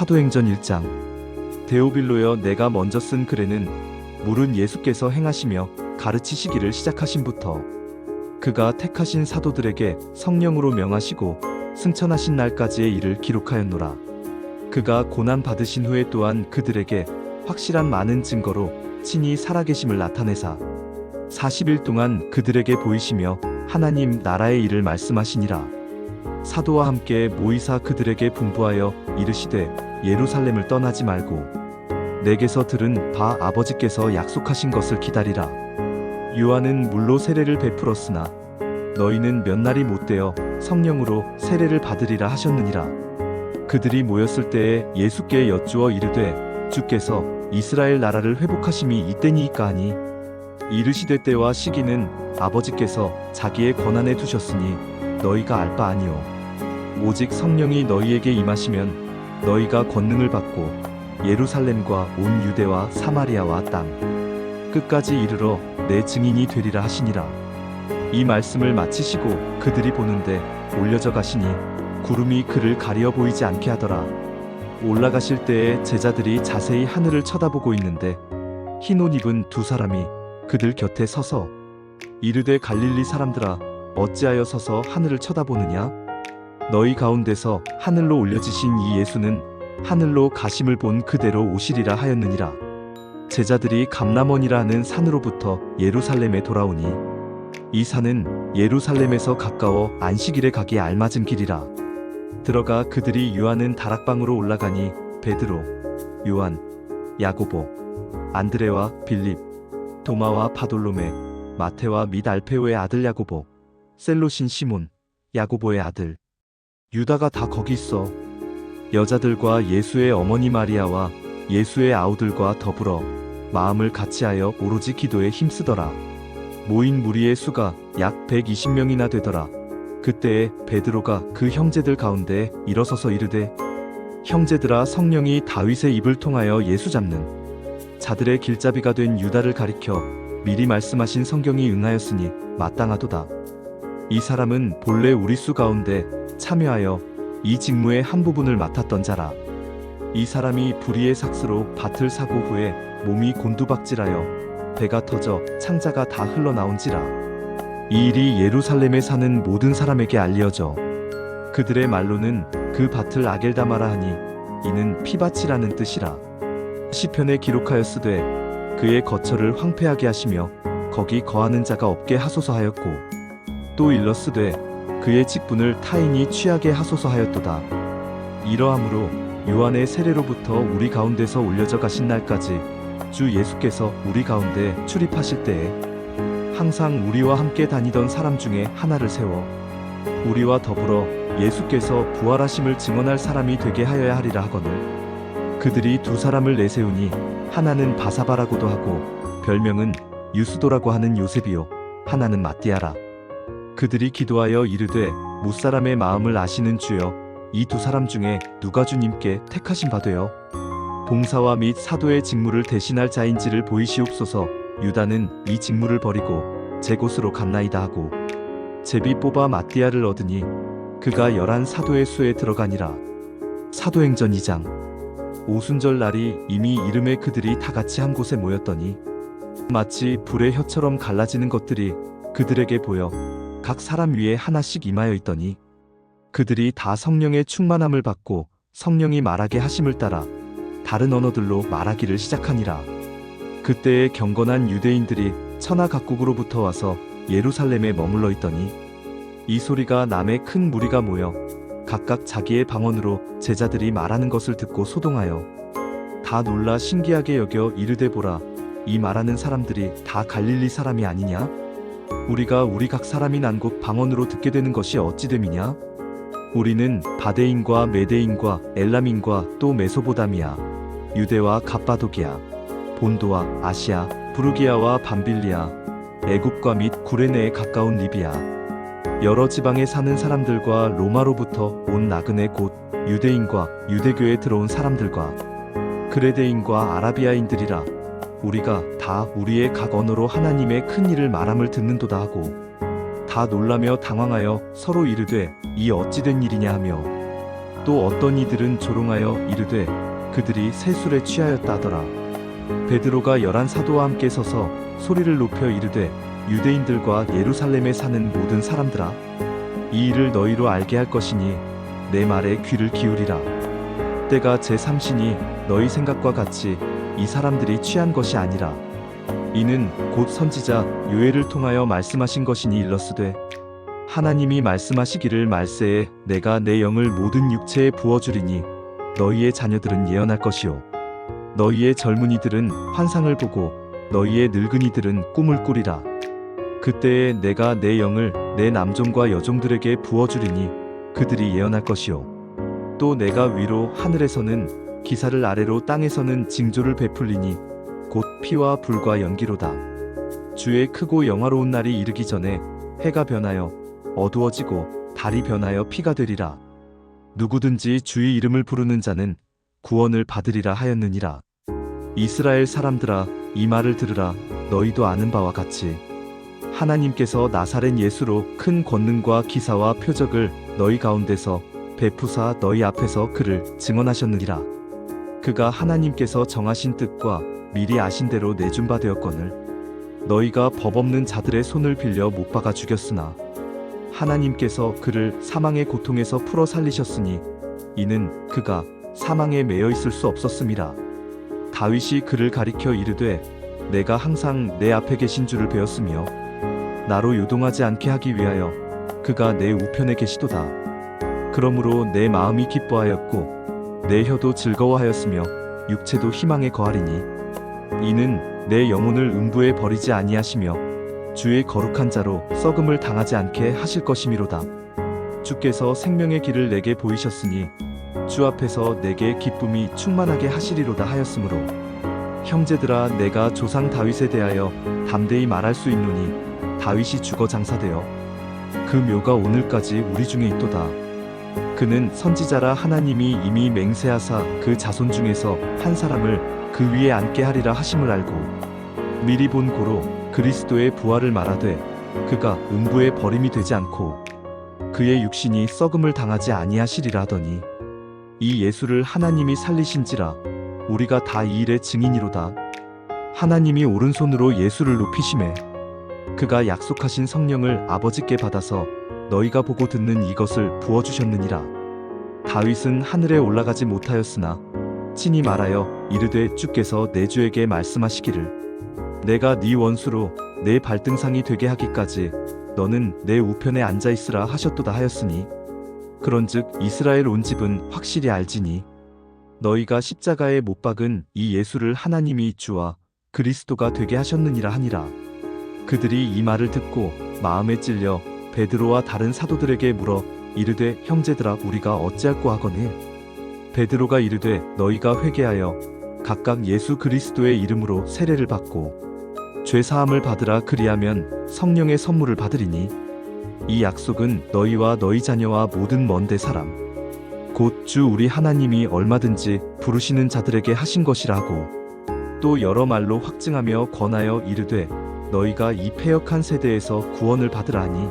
사도행전 1장. 데오빌로여, 내가 먼저 쓴 글에는 물은 예수께서 행하시며 가르치시기를 시작하신부터 그가 택하신 사도들에게 성령으로 명하시고 승천하신 날까지의 일을 기록하였노라. 그가 고난 받으신 후에 또한 그들에게 확실한 많은 증거로 친히 살아계심을 나타내사 40일 동안 그들에게 보이시며 하나님 나라의 일을 말씀하시니라. 사도와 함께 모이사 그들에게 분부하여 이르시되 예루살렘을 떠나지 말고 내게서 들은 바 아버지께서 약속하신 것을 기다리라. 요한은 물로 세례를 베풀었으나 너희는 몇 날이 못되어 성령으로 세례를 받으리라 하셨느니라. 그들이 모였을 때에 예수께 여쭈어 이르되 주께서 이스라엘 나라를 회복하심이 이때니이까 하니 이르시되 때와 시기는 아버지께서 자기의 권한에 두셨으니 너희가 알 바 아니요 오직 성령이 너희에게 임하시면 너희가 권능을 받고 예루살렘과 온 유대와 사마리아와 땅 끝까지 이르러 내 증인이 되리라 하시니라. 이 말씀을 마치시고 그들이 보는데 올려져 가시니 구름이 그를 가리어 보이지 않게 하더라. 올라가실 때에 제자들이 자세히 하늘을 쳐다보고 있는데 흰 옷 입은 두 사람이 그들 곁에 서서 이르되 갈릴리 사람들아, 어찌하여 서서 하늘을 쳐다보느냐? 너희 가운데서 하늘로 올려지신 이 예수는 하늘로 가심을 본 그대로 오시리라 하였느니라. 제자들이 감람원이라 하는 산으로부터 예루살렘에 돌아오니 이 산은 예루살렘에서 가까워 안식일에 가기에 알맞은 길이라. 들어가 그들이 유하는 다락방으로 올라가니 베드로, 요한, 야고보, 안드레와 빌립, 도마와 바돌로메, 마테와 및 알페오의 아들 야고보, 셀롯인 시몬, 야고보의 아들 유다가 다 거기 있어. 여자들과 예수의 어머니 마리아와 예수의 아우들과 더불어 마음을 같이하여 오로지 기도에 힘쓰더라. 모인 무리의 수가 약 120명이나 되더라. 그때에 베드로가 그 형제들 가운데 일어서서 이르되 형제들아, 성령이 다윗의 입을 통하여 예수 잡는 자들의 길잡이가 된 유다를 가리켜 미리 말씀하신 성경이 응하였으니 마땅하도다. 이 사람은 본래 우리 수 가운데 참여하여 이 직무의 한 부분을 맡았던 자라. 이 사람이 불의의 삭스로 밭을 사고 후에 몸이 곤두박질하여 배가 터져 창자가 다 흘러나온지라. 이 일이 예루살렘에 사는 모든 사람에게 알려져 그들의 말로는 그 밭을 아겔다마라 하니 이는 피밭이라는 뜻이라. 시편에 기록하였으되 그의 거처를 황폐하게 하시며 거기 거하는 자가 없게 하소서 하였고 또 일렀으되 그의 직분을 타인이 취하게 하소서 하였도다. 이러함으로 요한의 세례로부터 우리 가운데서 올려져 가신 날까지 주 예수께서 우리 가운데 출입하실 때에 항상 우리와 함께 다니던 사람 중에 하나를 세워 우리와 더불어 예수께서 부활하심을 증언할 사람이 되게 하여야 하리라 하거늘 그들이 두 사람을 내세우니 하나는 바사바라고도 하고 별명은 유스도라고 하는 요셉이요 하나는 마띠아라. 그들이 기도하여 이르되 무사람의 마음을 아시는 주여, 이 두 사람 중에 누가 주님께 택하신 바 되어 봉사와 및 사도의 직무를 대신할 자인지를 보이시옵소서. 유다는 이 직무를 버리고 제 곳으로 갔나이다 하고 제비 뽑아 마띠아를 얻으니 그가 11 사도의 수에 들어가니라. 사도행전 2장. 오순절 날이 이미 이름에 그들이 다 같이 한 곳에 모였더니 마치 불의 혀처럼 갈라지는 것들이 그들에게 보여 각 사람 위에 하나씩 임하여 있더니 그들이 다 성령의 충만함을 받고 성령이 말하게 하심을 따라 다른 언어들로 말하기를 시작하니라. 그때에 경건한 유대인들이 천하 각국으로부터 와서 예루살렘에 머물러 있더니 이 소리가 남에 큰 무리가 모여 각각 자기의 방언으로 제자들이 말하는 것을 듣고 소동하여 다 놀라 신기하게 여겨 이르되 보라, 이 말하는 사람들이 다 갈릴리 사람이 아니냐? 우리가 우리 각 사람이 난 곳 방언으로 듣게 되는 것이 어찌 됨이냐? 우리는 바데인과 메데인과 엘람인과 또 메소보다미아, 유대와 갑바도기아, 본도와 아시아, 부르기아와 밤빌리아, 애굽과 및 구레네에 가까운 리비아, 여러 지방에 사는 사람들과 로마로부터 온 나그네 곧 유대인과 유대교에 들어온 사람들과 그레데인과 아라비아인들이라. 우리가 다 우리의 각 언어로 하나님의 큰 일을 말함을 듣는도다 하고 다 놀라며 당황하여 서로 이르되 이 어찌 된 일이냐 하며 또 어떤 이들은 조롱하여 이르되 그들이 새술에 취하였다 하더라. 베드로가 11 사도와 함께 서서 소리를 높여 이르되 유대인들과 예루살렘에 사는 모든 사람들아, 이 일을 너희로 알게 할 것이니 내 말에 귀를 기울이라. 때가 제3시니 너희 생각과 같이 이 사람들이 취한 것이 아니라 이는 곧 선지자 요엘을 통하여 말씀하신 것이니 일렀으되 하나님이 말씀하시기를 말세에 내가 내 영을 모든 육체에 부어주리니 너희의 자녀들은 예언할 것이요 너희의 젊은이들은 환상을 보고 너희의 늙은이들은 꿈을 꾸리라. 그때에 내가 내 영을 내 남종과 여종들에게 부어주리니 그들이 예언할 것이요 또 내가 위로 하늘에서는 기사를 아래로 땅에서는 징조를 베풀리니 곧 피와 불과 연기로다. 주의 크고 영화로운 날이 이르기 전에 해가 변하여 어두워지고 달이 변하여 피가 되리라. 누구든지 주의 이름을 부르는 자는 구원을 받으리라 하였느니라. 이스라엘 사람들아, 이 말을 들으라. 너희도 아는 바와 같이 하나님께서 나사렛 예수로 큰 권능과 기사와 표적을 너희 가운데서 베푸사 너희 앞에서 그를 증언하셨느니라. 그가 하나님께서 정하신 뜻과 미리 아신 대로 내준 바 되었거늘 너희가 법 없는 자들의 손을 빌려 못 박아 죽였으나 하나님께서 그를 사망의 고통에서 풀어 살리셨으니 이는 그가 사망에 매여 있을 수 없었음이라. 다윗이 그를 가리켜 이르되 내가 항상 내 앞에 계신 줄을 배웠으며 나로 요동하지 않게 하기 위하여 그가 내 우편에 계시도다. 그러므로 내 마음이 기뻐하였고 내 혀도 즐거워하였으며 육체도 희망에 거하리니 이는 내 영혼을 음부에 버리지 아니하시며 주의 거룩한 자로 썩음을 당하지 않게 하실 것이미로다. 주께서 생명의 길을 내게 보이셨으니 주 앞에서 내게 기쁨이 충만하게 하시리로다 하였으므로 형제들아, 내가 조상 다윗에 대하여 담대히 말할 수 있노니 다윗이 죽어 장사되어 그 묘가 오늘까지 우리 중에 있도다. 그는 선지자라 하나님이 이미 맹세하사 그 자손 중에서 한 사람을 그 위에 앉게 하리라 하심을 알고 미리 본 고로 그리스도의 부활을 말하되 그가 음부에 버림이 되지 않고 그의 육신이 썩음을 당하지 아니하시리라 하더니 이 예수를 하나님이 살리신지라 우리가 다 이 일의 증인이로다. 하나님이 오른손으로 예수를 높이심에 그가 약속하신 성령을 아버지께 받아서 너희가 보고 듣는 이것을 부어주셨느니라. 다윗은 하늘에 올라가지 못하였으나 친히 말하여 이르되 주께서 내 주에게 말씀하시기를 내가 네 원수로 내 발등상이 되게 하기까지 너는 내 우편에 앉아있으라 하셨도다 하였으니 그런즉 이스라엘 온 집은 확실히 알지니 너희가 십자가에 못 박은 이 예수를 하나님이 주와 그리스도가 되게 하셨느니라 하니라. 그들이 이 말을 듣고 마음에 찔려 베드로와 다른 사도들에게 물어 이르되 형제들아, 우리가 어찌할꼬 하거늘? 베드로가 이르되 너희가 회개하여 각각 예수 그리스도의 이름으로 세례를 받고 죄 사함을 받으라. 그리하면 성령의 선물을 받으리니 이 약속은 너희와 너희 자녀와 모든 먼데 사람 곧 주 우리 하나님이 얼마든지 부르시는 자들에게 하신 것이라 하고 또 여러 말로 확증하며 권하여 이르되 너희가 이 패역한 세대에서 구원을 받으라 하니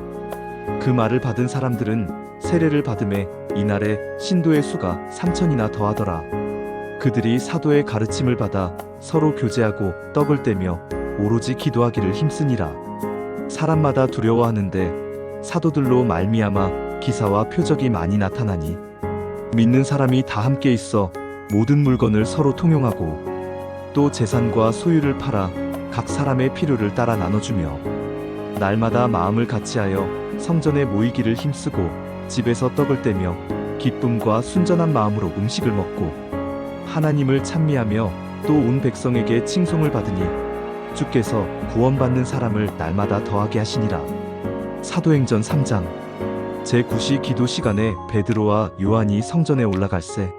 그 말을 받은 사람들은 세례를 받음에 이날에 신도의 수가 3,000이나 더하더라. 그들이 사도의 가르침을 받아 서로 교제하고 떡을 떼며 오로지 기도하기를 힘쓰니라. 사람마다 두려워하는데 사도들로 말미암아 기사와 표적이 많이 나타나니 믿는 사람이 다 함께 있어 모든 물건을 서로 통용하고 또 재산과 소유를 팔아 각 사람의 필요를 따라 나눠주며 날마다 마음을 같이하여 성전에 모이기를 힘쓰고 집에서 떡을 떼며 기쁨과 순전한 마음으로 음식을 먹고 하나님을 찬미하며 또 온 백성에게 칭송을 받으니 주께서 구원받는 사람을 날마다 더하게 하시니라. 사도행전 3장. 제9시 기도 시간에 베드로와 요한이 성전에 올라갈새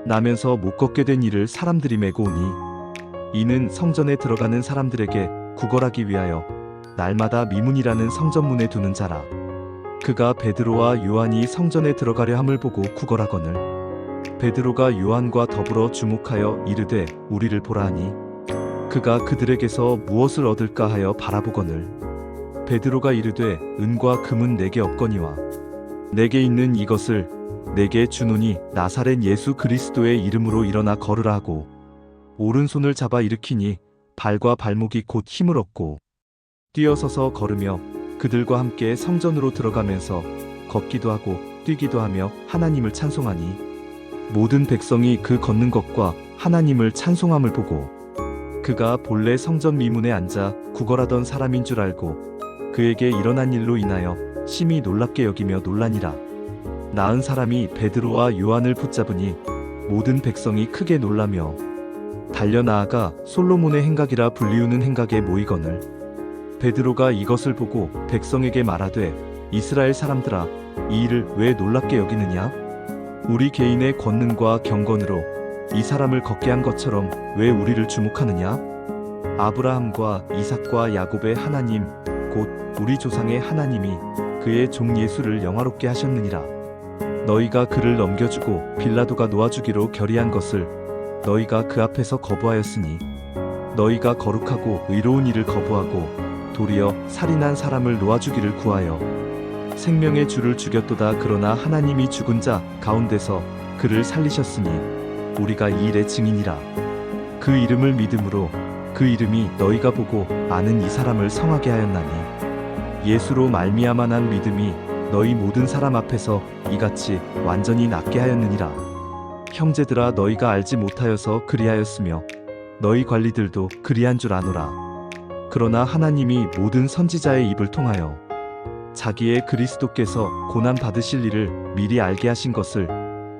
나면서 못 걷게 된 이를 사람들이 메고 오니 이는 성전에 들어가는 사람들에게 구걸하기 위하여 날마다 미문이라는 성전문에 두는 자라. 그가 베드로와 요한이 성전에 들어가려 함을 보고 구걸하거늘 베드로가 요한과 더불어 주목하여 이르되 우리를 보라 하니 그가 그들에게서 무엇을 얻을까 하여 바라보거늘 베드로가 이르되 은과 금은 내게 없거니와 내게 있는 이것을 내게 주노니 나사렛 예수 그리스도의 이름으로 일어나 걸으라 하고 오른손을 잡아 일으키니 발과 발목이 곧 힘을 얻고 뛰어서서 걸으며 그들과 함께 성전으로 들어가면서 걷기도 하고 뛰기도 하며 하나님을 찬송하니 모든 백성이 그 걷는 것과 하나님을 찬송함을 보고 그가 본래 성전 미문에 앉아 구걸하던 사람인 줄 알고 그에게 일어난 일로 인하여 심히 놀랍게 여기며 놀라니라. 나은 사람이 베드로와 요한을 붙잡으니 모든 백성이 크게 놀라며 달려 나아가 솔로몬의 행각이라 불리우는 행각에 모이거늘 베드로가 이것을 보고 백성에게 말하되 이스라엘 사람들아 이 일을 왜 놀랍게 여기느냐? 우리 개인의 권능과 경건으로 이 사람을 걷게 한 것처럼 왜 우리를 주목하느냐? 아브라함과 이삭과 야곱의 하나님 곧 우리 조상의 하나님이 그의 종 예수를 영화롭게 하셨느니라. 너희가 그를 넘겨주고 빌라도가 놓아주기로 결의한 것을 너희가 그 앞에서 거부하였으니 너희가 거룩하고 의로운 일을 거부하고 도리어 살인한 사람을 놓아주기를 구하여 생명의 주를 죽였도다. 그러나 하나님이 죽은 자 가운데서 그를 살리셨으니 우리가 이 일의 증인이라. 그 이름을 믿음으로 그 이름이 너희가 보고 아는 이 사람을 성하게 하였나니 예수로 말미암아 난 믿음이 너희 모든 사람 앞에서 이같이 완전히 낫게 하였느니라. 형제들아 너희가 알지 못하여서 그리하였으며 너희 관리들도 그리한 줄 아노라. 그러나 하나님이 모든 선지자의 입을 통하여 자기의 그리스도께서 고난 받으실 일을 미리 알게 하신 것을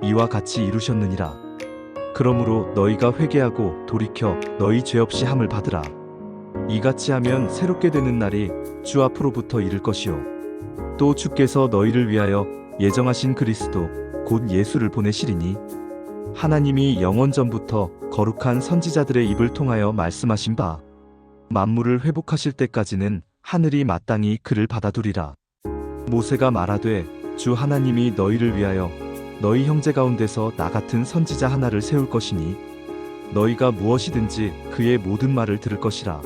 이와 같이 이루셨느니라. 그러므로 너희가 회개하고 돌이켜 너희 죄 없이 함을 받으라. 이같이 하면 새롭게 되는 날이 주 앞으로부터 이를 것이요 또 주께서 너희를 위하여 예정하신 그리스도 곧 예수를 보내시리니 하나님이 영원 전부터 거룩한 선지자들의 입을 통하여 말씀하신 바 만물을 회복하실 때까지는 하늘이 마땅히 그를 받아두리라. 모세가 말하되 주 하나님이 너희를 위하여 너희 형제 가운데서 나 같은 선지자 하나를 세울 것이니 너희가 무엇이든지 그의 모든 말을 들을 것이라.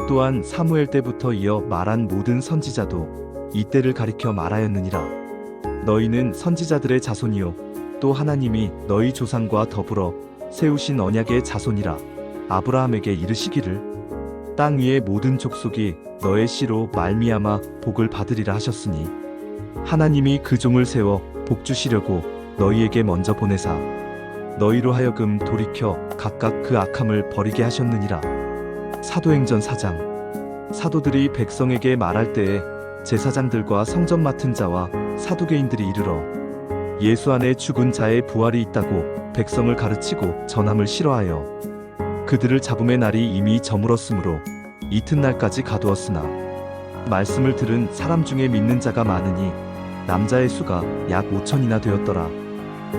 또한 사무엘 때부터 이어 말한 모든 선지자도 이때를 가리켜 말하였느니라. 너희는 선지자들의 자손이요 또 하나님이 너희 조상과 더불어 세우신 언약의 자손이라. 아브라함에게 이르시기를 땅 위의 모든 족속이 너의 씨로 말미암아 복을 받으리라 하셨으니 하나님이 그 종을 세워 복 주시려고 너희에게 먼저 보내사 너희로 하여금 돌이켜 각각 그 악함을 버리게 하셨느니라. 사도행전 4장. 사도들이 백성에게 말할 때에 제사장들과 성전 맡은 자와 사두개인들이 이르러 예수 안에 죽은 자의 부활이 있다고 백성을 가르치고 전함을 싫어하여 그들을 잡음의 날이 이미 저물었으므로 이튿날까지 가두었으나 말씀을 들은 사람 중에 믿는 자가 많으니 남자의 수가 약 5천이나 되었더라.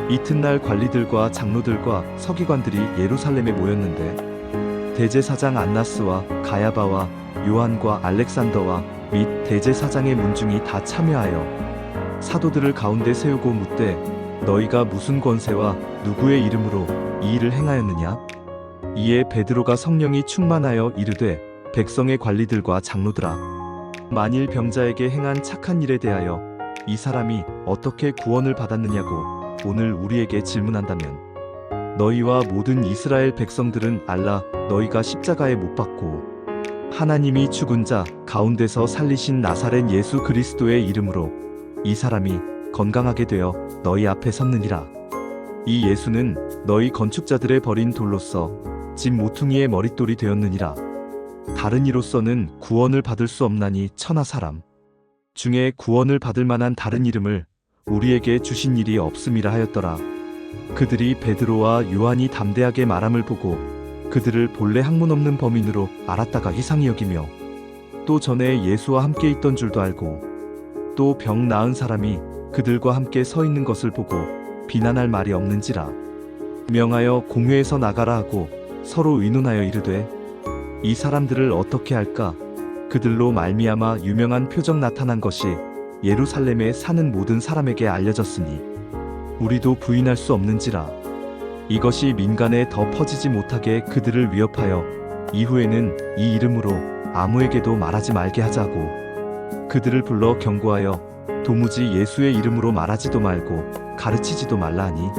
이튿날 관리들과 장로들과 서기관들이 예루살렘에 모였는데 대제사장 안나스와 가야바와 요한과 알렉산더와 및 대제사장의 문중이 다 참여하여 사도들을 가운데 세우고 묻되 너희가 무슨 권세와 누구의 이름으로 이 일을 행하였느냐? 이에 베드로가 성령이 충만하여 이르되 백성의 관리들과 장로들아 만일 병자에게 행한 착한 일에 대하여 이 사람이 어떻게 구원을 받았느냐고 오늘 우리에게 질문한다면 너희와 모든 이스라엘 백성들은 알라. 너희가 십자가에 못 박고 하나님이 죽은 자 가운데서 살리신 나사렛 예수 그리스도의 이름으로 이 사람이 건강하게 되어 너희 앞에 섰느니라. 이 예수는 너희 건축자들의 버린 돌로서 집 모퉁이의 머릿돌이 되었느니라. 다른 이로서는 구원을 받을 수 없나니 천하 사람 중에 구원을 받을 만한 다른 이름을 우리에게 주신 일이 없음이라 하였더라. 그들이 베드로와 요한이 담대하게 말함을 보고 그들을 본래 학문 없는 범인으로 알았다가 이상히 여기며 또 전에 예수와 함께 있던 줄도 알고 또 병 나은 사람이 그들과 함께 서 있는 것을 보고 비난할 말이 없는지라. 명하여 공회에서 나가라 하고 서로 의논하여 이르되 이 사람들을 어떻게 할까? 그들로 말미암아 유명한 표적 나타난 것이 예루살렘에 사는 모든 사람에게 알려졌으니 우리도 부인할 수 없는지라. 이것이 민간에 더 퍼지지 못하게 그들을 위협하여 이후에는 이 이름으로 아무에게도 말하지 말게 하자고 그들을 불러 경고하여 도무지 예수의 이름으로 말하지도 말고 가르치지도 말라 하니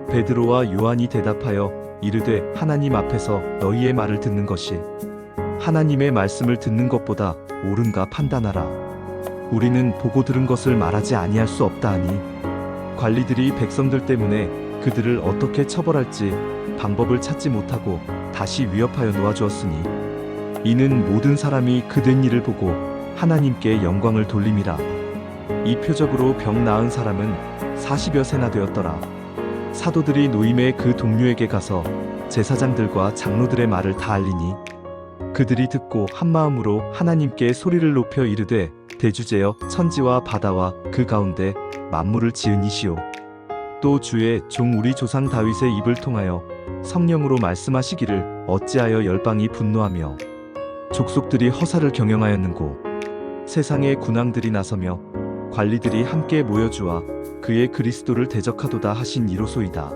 베드로와 요한이 대답하여 이르되 하나님 앞에서 너희의 말을 듣는 것이 하나님의 말씀을 듣는 것보다 옳은가 판단하라. 우리는 보고 들은 것을 말하지 아니할 수 없다 하니 관리들이 백성들 때문에 그들을 어떻게 처벌할지 방법을 찾지 못하고 다시 위협하여 놓아주었으니 이는 모든 사람이 그된 일을 보고 하나님께 영광을 돌림이라. 이 표적으로 병 나은 사람은 40여 세나 되었더라. 사도들이 노임의 그 동료에게 가서 제사장들과 장로들의 말을 다 알리니 그들이 듣고 한마음으로 하나님께 소리를 높여 이르되 대주제여 천지와 바다와 그 가운데 만물을 지은 이시오. 또 주의 종 우리 조상 다윗의 입을 통하여 성령으로 말씀하시기를 어찌하여 열방이 분노하며 족속들이 허사를 경영하였는고 세상의 군왕들이 나서며 관리들이 함께 모여주와 그의 그리스도를 대적하도다 하신 이로소이다.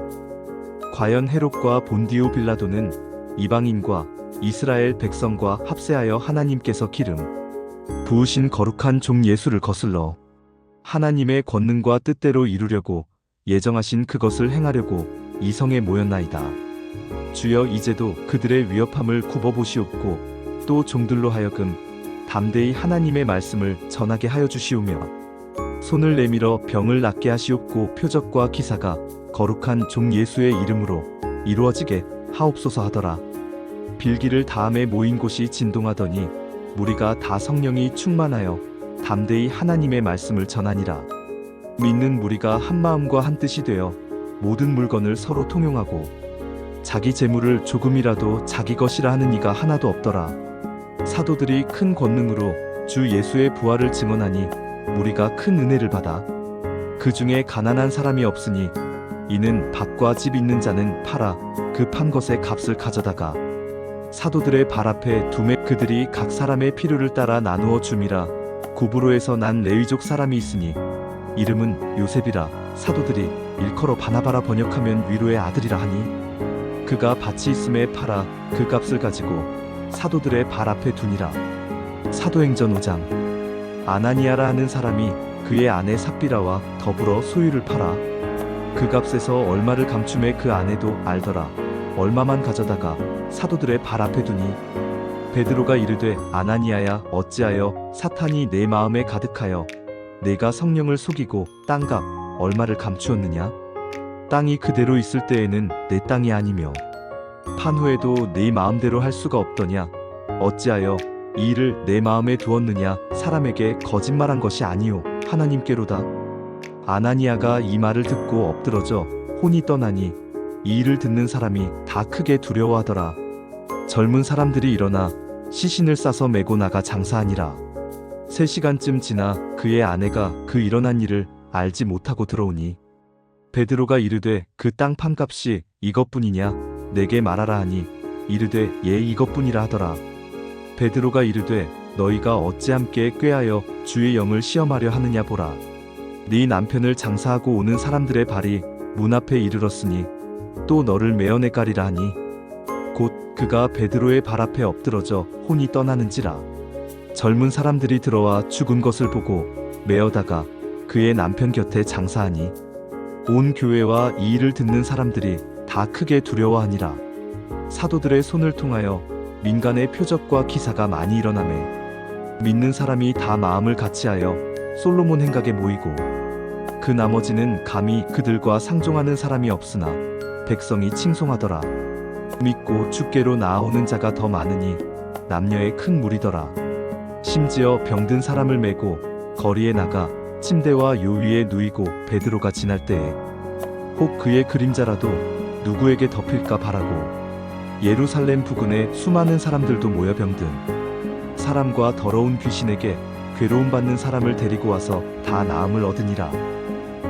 과연 헤롯과 본디오 빌라도는 이방인과 이스라엘 백성과 합세하여 하나님께서 기름 부으신 거룩한 종 예수를 거슬러 하나님의 권능과 뜻대로 이루려고 예정하신 그것을 행하려고 이 성에 모였나이다. 주여 이제도 그들의 위협함을 굽어보시옵고 또 종들로 하여금 담대히 하나님의 말씀을 전하게 하여 주시오며 손을 내밀어 병을 낫게 하시옵고 표적과 기사가 거룩한 종 예수의 이름으로 이루어지게 하옵소서 하더라. 빌기를 다음에 모인 곳이 진동하더니 무리가 다 성령이 충만하여 담대히 하나님의 말씀을 전하니라. 믿는 무리가 한 마음과 한 뜻이 되어 모든 물건을 서로 통용하고 자기 재물을 조금이라도 자기 것이라 하는 이가 하나도 없더라. 사도들이 큰 권능으로 주 예수의 부활을 증언하니 무리가 큰 은혜를 받아 그 중에 가난한 사람이 없으니 이는 밭과 집 있는 자는 팔아 그 판 것의 값을 가져다가 사도들의 발 앞에 두매 그들이 각 사람의 필요를 따라 나누어 줌이라. 구브로에서 난 레위족 사람이 있으니 이름은 요셉이라. 사도들이 일컬어 바나바라 번역하면 위로의 아들이라 하니 그가 밭이 있음에 팔아 그 값을 가지고 사도들의 발 앞에 두니라. 사도행전 5장. 아나니아라 하는 사람이 그의 아내 삽비라와 더불어 소유를 팔아 그 값에서 얼마를 감춤해 그 아내도 알더라. 얼마만 가져다가 사도들의 발 앞에 두니 베드로가 이르되 아나니아야 어찌하여 사탄이 내 마음에 가득하여 내가 성령을 속이고 땅값 얼마를 감추었느냐? 땅이 그대로 있을 때에는 내 땅이 아니며 판 후에도 네 마음대로 할 수가 없더냐? 어찌하여 이 일을 내 마음에 두었느냐? 사람에게 거짓말한 것이 아니요 하나님께로다. 아나니아가 이 말을 듣고 엎드러져 혼이 떠나니 이 일을 듣는 사람이 다 크게 두려워하더라. 젊은 사람들이 일어나 시신을 싸서 메고 나가 장사하니라. 3시간쯤 지나 그의 아내가 그 일어난 일을 알지 못하고 들어오니 베드로가 이르되 그 땅 판값이 이것뿐이냐? 내게 말하라 하니 이르되 예 이것뿐이라 하더라. 베드로가 이르되 너희가 어찌 함께 꾀하여 주의 영을 시험하려 하느냐 보라. 네 남편을 장사하고 오는 사람들의 발이 문 앞에 이르렀으니 또 너를 메어내 가리라 하니 곧 그가 베드로의 발 앞에 엎드러져 혼이 떠나는지라. 젊은 사람들이 들어와 죽은 것을 보고 메어다가 그의 남편 곁에 장사하니 온 교회와 이 일을 듣는 사람들이 다 크게 두려워하니라. 사도들의 손을 통하여 민간의 표적과 기사가 많이 일어나매 믿는 사람이 다 마음을 같이하여 솔로몬 행각에 모이고 그 나머지는 감히 그들과 상종하는 사람이 없으나 백성이 칭송하더라. 믿고 주께로 나아오는 자가 더 많으니 남녀의 큰 무리더라. 심지어 병든 사람을 메고 거리에 나가 침대와 요 위에 누이고 베드로가 지날 때에 혹 그의 그림자라도 누구에게 덮일까 바라고 예루살렘 부근에 수많은 사람들도 모여 병든 사람과 더러운 귀신에게 괴로움 받는 사람을 데리고 와서 다 나음을 얻으니라.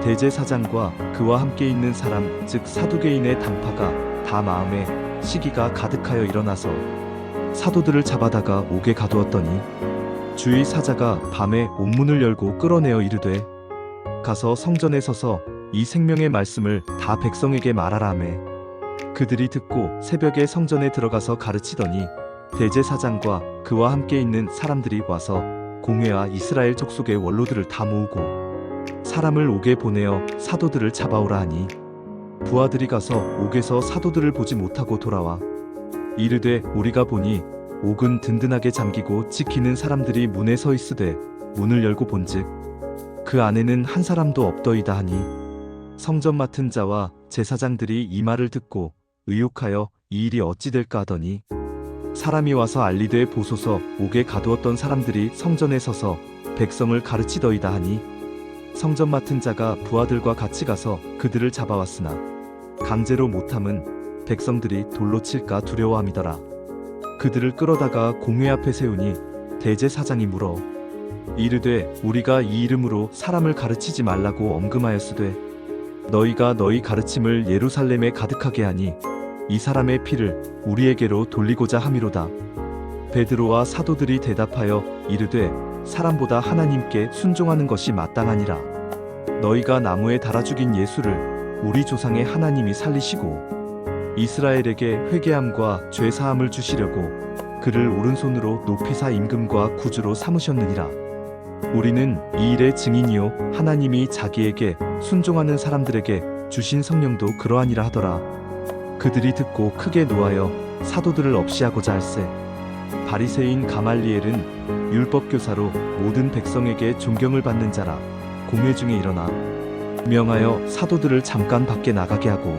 대제사장과 그와 함께 있는 사람 즉 사두개인의 당파가 다 마음에 시기가 가득하여 일어나서 사도들을 잡아다가 옥에 가두었더니 주의 사자가 밤에 옥문을 열고 끌어내어 이르되 가서 성전에 서서 이 생명의 말씀을 다 백성에게 말하라 하매 그들이 듣고 새벽에 성전에 들어가서 가르치더니 대제사장과 그와 함께 있는 사람들이 와서 공회와 이스라엘 족속의 원로들을 다 모으고 사람을 옥에 보내어 사도들을 잡아오라 하니 부하들이 가서 옥에서 사도들을 보지 못하고 돌아와 이르되 우리가 보니 옥은 든든하게 잠기고 지키는 사람들이 문에 서 있으되 문을 열고 본즉 그 안에는 한 사람도 없더이다 하니 성전 맡은 자와 제사장들이 이 말을 듣고 의혹하여 이 일이 어찌 될까 하더니 사람이 와서 알리되 보소서 옥에 가두었던 사람들이 성전에 서서 백성을 가르치더이다 하니 성전 맡은 자가 부하들과 같이 가서 그들을 잡아왔으나 강제로 못함은 백성들이 돌로 칠까 두려워함이더라. 그들을 끌어다가 공회 앞에 세우니 대제사장이 물어 이르되 우리가 이 이름으로 사람을 가르치지 말라고 엄금하였으되 너희가 너희 가르침을 예루살렘에 가득하게 하니 이 사람의 피를 우리에게로 돌리고자 함이로다. 베드로와 사도들이 대답하여 이르되 사람보다 하나님께 순종하는 것이 마땅하니라. 너희가 나무에 달아 죽인 예수를 우리 조상의 하나님이 살리시고 이스라엘에게 회개함과 죄 사함을 주시려고 그를 오른손으로 높이사 임금과 구주로 삼으셨느니라. 우리는 이 일의 증인이요 하나님이 자기에게 순종하는 사람들에게 주신 성령도 그러하니라 하더라. 그들이 듣고 크게 노하여 사도들을 없이하고자 할세 바리새인 가말리엘은 율법교사로 모든 백성에게 존경을 받는 자라. 공회 중에 일어나 명하여 사도들을 잠깐 밖에 나가게 하고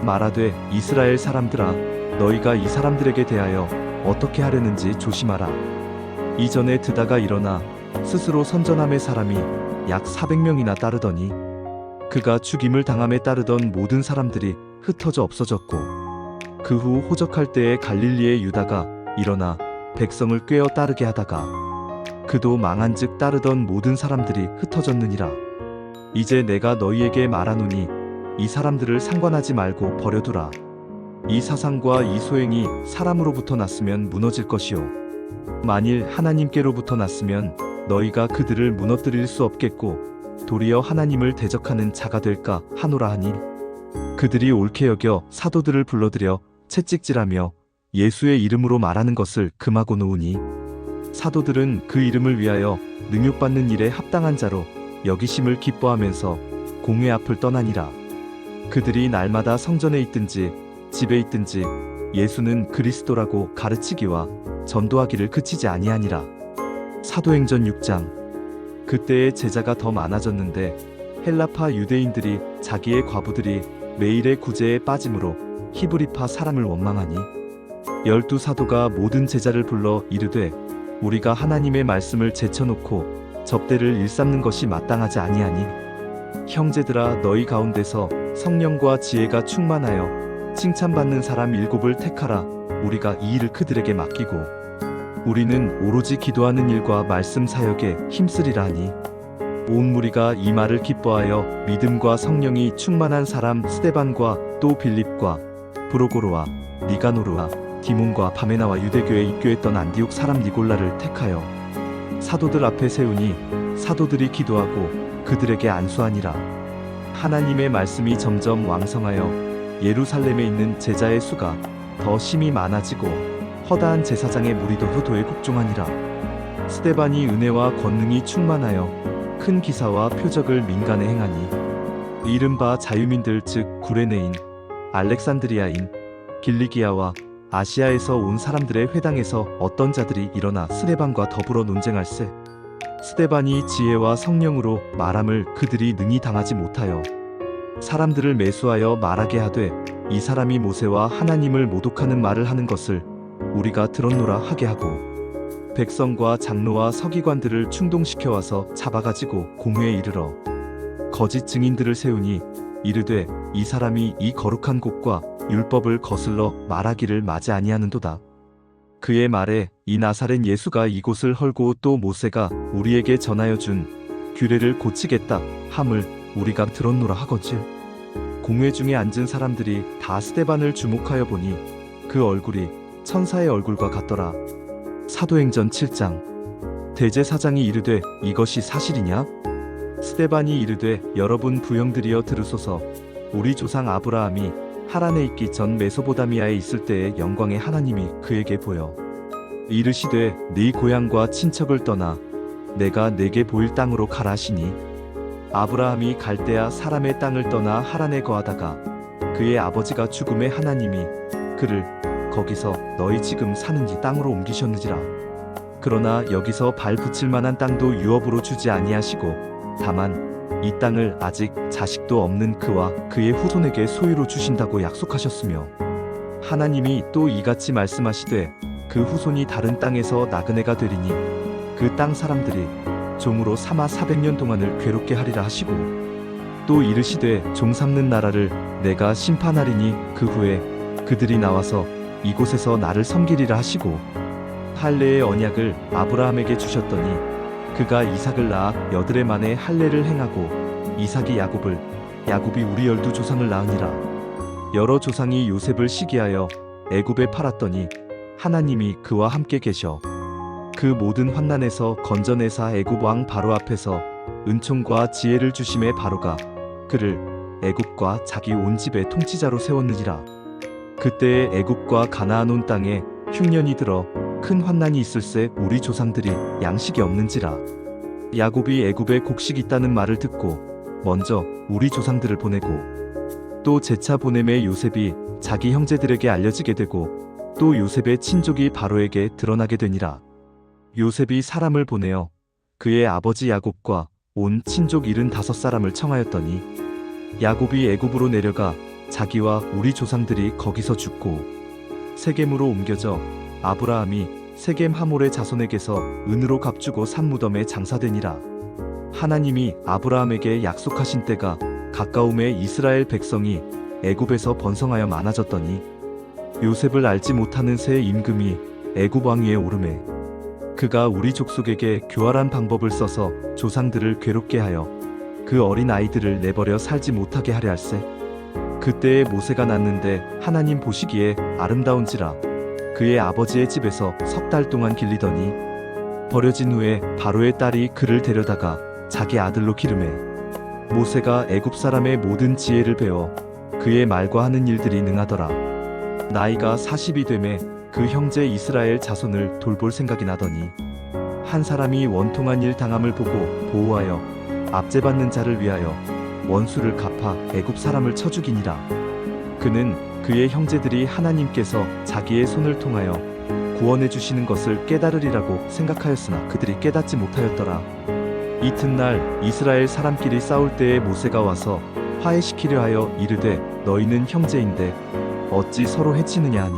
말하되 이스라엘 사람들아 너희가 이 사람들에게 대하여 어떻게 하려는지 조심하라. 이전에 드다가 일어나 스스로 선전함의 사람이 약 400명이나 따르더니 그가 죽임을 당함에 따르던 모든 사람들이 흩어져 없어졌고 그 후 호적할 때에 갈릴리의 유다가 일어나 백성을 꿰어 따르게 하다가 그도 망한즉 따르던 모든 사람들이 흩어졌느니라. 이제 내가 너희에게 말하노니 이 사람들을 상관하지 말고 버려두라. 이 사상과 이 소행이 사람으로부터 났으면 무너질 것이요 만일 하나님께로부터 났으면 너희가 그들을 무너뜨릴 수 없겠고 도리어 하나님을 대적하는 자가 될까 하노라 하니 그들이 옳게 여겨 사도들을 불러들여 채찍질하며 예수의 이름으로 말하는 것을 금하고 놓으니 사도들은 그 이름을 위하여 능욕받는 일에 합당한 자로 여기심을 기뻐하면서 공회 앞을 떠나니라. 그들이 날마다 성전에 있든지 집에 있든지 예수는 그리스도라고 가르치기와 전도하기를 그치지 아니하니라. 사도행전 6장. 그때의 제자가 더 많아졌는데 헬라파 유대인들이 자기의 과부들이 매일의 구제에 빠짐으로 히브리파 사람을 원망하니 12 사도가 모든 제자를 불러 이르되 우리가 하나님의 말씀을 제쳐놓고 접대를 일삼는 것이 마땅하지 아니하니 형제들아 너희 가운데서 성령과 지혜가 충만하여 칭찬받는 사람 7을 택하라. 우리가 이 일을 그들에게 맡기고 우리는 오로지 기도하는 일과 말씀 사역에 힘쓰리라 하니 온 무리가 이 말을 기뻐하여 믿음과 성령이 충만한 사람 스데반과 또 빌립과 브로고로와 니가노르와 디몬과 바메나와 유대교에 입교했던 안디옥 사람 니골라를 택하여 사도들 앞에 세우니 사도들이 기도하고 그들에게 안수하니라. 하나님의 말씀이 점점 왕성하여 예루살렘에 있는 제자의 수가 더 심히 많아지고 허다한 제사장의 무리도 효도에 국종하니라. 스데반이 은혜와 권능이 충만하여 큰 기사와 표적을 민간에 행하니 이른바 자유민들 즉 구레네인, 알렉산드리아인, 길리기아와 아시아에서 온 사람들의 회당에서 어떤 자들이 일어나 스데반과 더불어 논쟁할세. 스데반이 지혜와 성령으로 말함을 그들이 능히 당하지 못하여 사람들을 매수하여 말하게 하되 이 사람이 모세와 하나님을 모독하는 말을 하는 것을 우리가 들었노라 하게 하고 백성과 장로와 서기관들을 충동시켜 와서 잡아가지고 공회에 이르러 거짓 증인들을 세우니 이르되 이 사람이 이 거룩한 곳과 율법을 거슬러 말하기를 마지 아니하는도다. 그의 말에 이 나사렛 예수가 이곳을 헐고 또 모세가 우리에게 전하여 준 규례를 고치겠다 함을 우리가 들었노라 하거늘. 공회 중에 앉은 사람들이 다 스데반을 주목하여 보니 그 얼굴이 천사의 얼굴과 같더라. 사도행전 7장. 대제사장이 이르되 이것이 사실이냐? 스데반이 이르되 여러분 부형들이여 들으소서. 우리 조상 아브라함이 하란에 있기 전 메소보다미아에 있을 때의 영광의 하나님이 그에게 보여 이르시되 네 고향과 친척을 떠나 내가 내게 보일 땅으로 가라 하시니 아브라함이 갈대아 사람의 땅을 떠나 하란에 거하다가 그의 아버지가 죽음에 하나님이 그를 거기서 너희 지금 사는 이 땅으로 옮기셨느니라. 그러나 여기서 발 붙일 만한 땅도 유업으로 주지 아니하시고 다만 이 땅을 아직 자식도 없는 그와 그의 후손에게 소유로 주신다고 약속하셨으며 하나님이 또 이같이 말씀하시되 그 후손이 다른 땅에서 나그네가 되리니 그 땅 사람들이 종으로 삼아 400년 동안을 괴롭게 하리라 하시고 또 이르시되 종 삼는 나라를 내가 심판하리니 그 후에 그들이 나와서 이곳에서 나를 섬기리라 하시고 할례의 언약을 아브라함에게 주셨더니 그가 이삭을 낳아 8해 만에 할례를 행하고 이삭이 야곱을 야곱이 우리 12조상을 낳으니라. 여러 조상이 요셉을 시기하여 애굽에 팔았더니 하나님이 그와 함께 계셔 그 모든 환난에서 건져내사 애굽 왕 바로 앞에서 은총과 지혜를 주심에 바로가 그를 애굽과 자기 온 집의 통치자로 세웠느니라. 그때에 애굽과 가나안 온 땅에 흉년이 들어 큰 환난이 있을새 우리 조상들이 양식이 없는지라. 야곱이 애굽에 곡식이 있다는 말을 듣고 먼저 우리 조상들을 보내고 또 재차 보냄에 요셉이 자기 형제들에게 알려지게 되고 또 요셉의 친족이 바로에게 드러나게 되니라. 요셉이 사람을 보내어 그의 아버지 야곱과 온 친족 75사람을 청하였더니 야곱이 애굽으로 내려가 자기와 우리 조상들이 거기서 죽고 세겜으로 옮겨져 아브라함이 세겜 하몰의 자손에게서 은으로 값주고 산 무덤에 장사되니라. 하나님이 아브라함에게 약속하신 때가 가까움에 이스라엘 백성이 애굽에서 번성하여 많아졌더니 요셉을 알지 못하는 새 임금이 애굽 왕위에 오르매 그가 우리 족속에게 교활한 방법을 써서 조상들을 괴롭게 하여 그 어린 아이들을 내버려 살지 못하게 하려 할세. 그때에 모세가 낳는데 하나님 보시기에 아름다운지라 그의 아버지의 집에서 3달 동안 길리더니 버려진 후에 바로의 딸이 그를 데려다가 자기 아들로 기르매 모세가 애굽 사람의 모든 지혜를 배워 그의 말과 하는 일들이 능하더라. 나이가 40이 되매 그 형제 이스라엘 자손을 돌볼 생각이 나더니 한 사람이 원통한 일 당함을 보고 보호하여 압제받는 자를 위하여 원수를 갚아 애굽 사람을 쳐 죽이니라. 그는 그의 형제들이 하나님께서 자기의 손을 통하여 구원해 주시는 것을 깨달으리라고 생각하였으나 그들이 깨닫지 못하였더라. 이튿날 이스라엘 사람끼리 싸울 때에 모세가 와서 화해시키려 하여 이르되 너희는 형제인데 어찌 서로 해치느냐 하니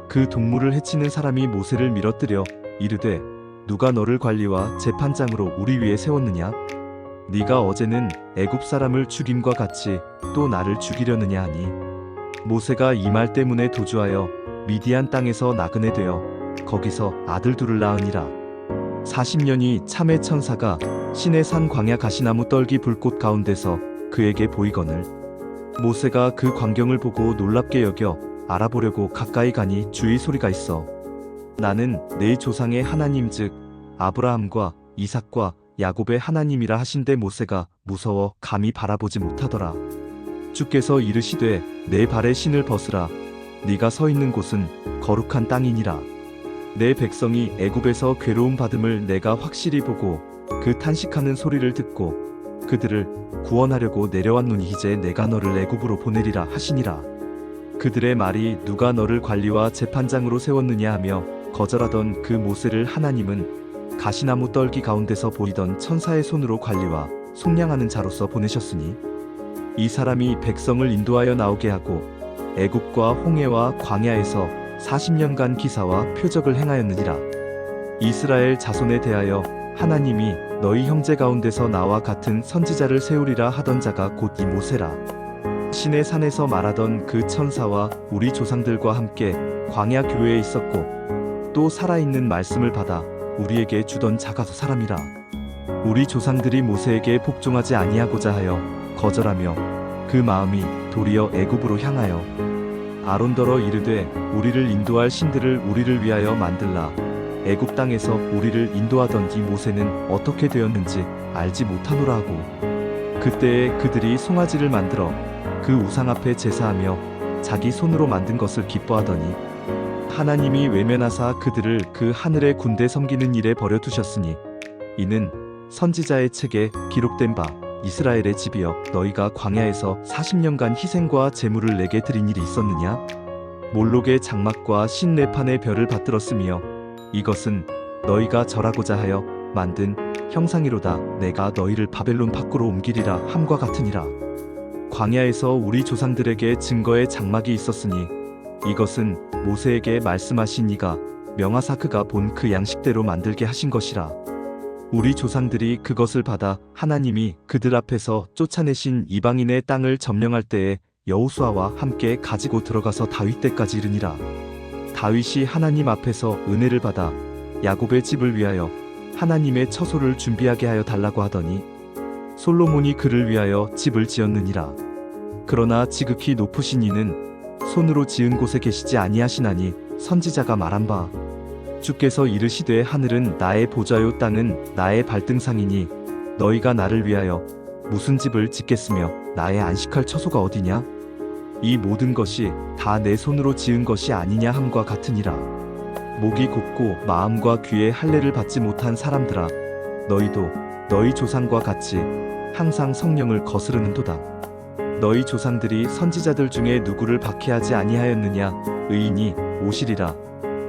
그 동물을 해치는 사람이 모세를 밀어뜨려 이르되 누가 너를 관리와 재판장으로 우리 위에 세웠느냐? 네가 어제는 애굽 사람을 죽임과 같이 또 나를 죽이려느냐 하니 모세가 이 말 때문에 도주하여 미디안 땅에서 나그네 되어 거기서 아들 둘을 낳으니라. 40년이 참의 천사가 시내산 광야 가시나무 떨기 불꽃 가운데서 그에게 보이거늘 모세가 그 광경을 보고 놀랍게 여겨 알아보려고 가까이 가니 주의 소리가 있어 나는 내 조상의 하나님 즉 아브라함과 이삭과 야곱의 하나님이라 하신데 모세가 무서워 감히 바라보지 못하더라. 주께서 이르시되 내 발에 신을 벗으라 네가 서 있는 곳은 거룩한 땅이니라. 내 백성이 애굽에서 괴로움 받음을 내가 확실히 보고 그 탄식하는 소리를 듣고 그들을 구원하려고 내려왔노니 이제 내가 너를 애굽으로 보내리라 하시니라. 그들의 말이 누가 너를 관리와 재판장으로 세웠느냐 하며 거절하던 그 모세를 하나님은 가시나무 떨기 가운데서 보이던 천사의 손으로 관리와 속량하는 자로서 보내셨으니 이 사람이 백성을 인도하여 나오게 하고 애굽과 홍해와 광야에서 40년간 기사와 표적을 행하였느니라. 이스라엘 자손에 대하여 하나님이 너희 형제 가운데서 나와 같은 선지자를 세우리라 하던 자가 곧 이 모세라. 신의 산에서 말하던 그 천사와 우리 조상들과 함께 광야 교회에 있었고 또 살아있는 말씀을 받아 우리에게 주던 자가 그 사람이라. 우리 조상들이 모세에게 복종하지 아니하고자 하여 거절하며 그 마음이 도리어 애굽으로 향하여 아론더러 이르되 우리를 인도할 신들을 우리를 위하여 만들라. 애굽 땅에서 우리를 인도하던 이 모세는 어떻게 되었는지 알지 못하노라 하고 그때에 그들이 송아지를 만들어 그 우상 앞에 제사하며 자기 손으로 만든 것을 기뻐하더니 하나님이 외면하사 그들을 그 하늘의 군대 섬기는 일에 버려두셨으니 이는 선지자의 책에 기록된 바 이스라엘의 집이여, 너희가 광야에서 40년간 희생과 제물을 내게 드린 일이 있었느냐? 몰록의 장막과 신레판의 별을 받들었으며 이것은 너희가 절하고자 하여 만든 형상이로다. 내가 너희를 바벨론 밖으로 옮기리라 함과 같으니라. 광야에서 우리 조상들에게 증거의 장막이 있었으니 이것은 모세에게 말씀하신 이가 명하사 그가 본 그 양식대로 만들게 하신 것이라. 우리 조상들이 그것을 받아 하나님이 그들 앞에서 쫓아내신 이방인의 땅을 점령할 때에 여호수아와 함께 가지고 들어가서 다윗 때까지 이르니라. 다윗이 하나님 앞에서 은혜를 받아 야곱의 집을 위하여 하나님의 처소를 준비하게 하여 달라고 하더니 솔로몬이 그를 위하여 집을 지었느니라. 그러나 지극히 높으신 이는 손으로 지은 곳에 계시지 아니하시나니 선지자가 말한 바 주께서 이르시되 하늘은 나의 보좌요 땅은 나의 발등상이니 너희가 나를 위하여 무슨 집을 짓겠으며 나의 안식할 처소가 어디냐? 이 모든 것이 다 내 손으로 지은 것이 아니냐 함과 같으니라. 목이 곧고 마음과 귀에 할례를 받지 못한 사람들아, 너희도 너희 조상과 같이 항상 성령을 거스르는도다. 너희 조상들이 선지자들 중에 누구를 박해하지 아니하였느냐? 의인이 오시리라.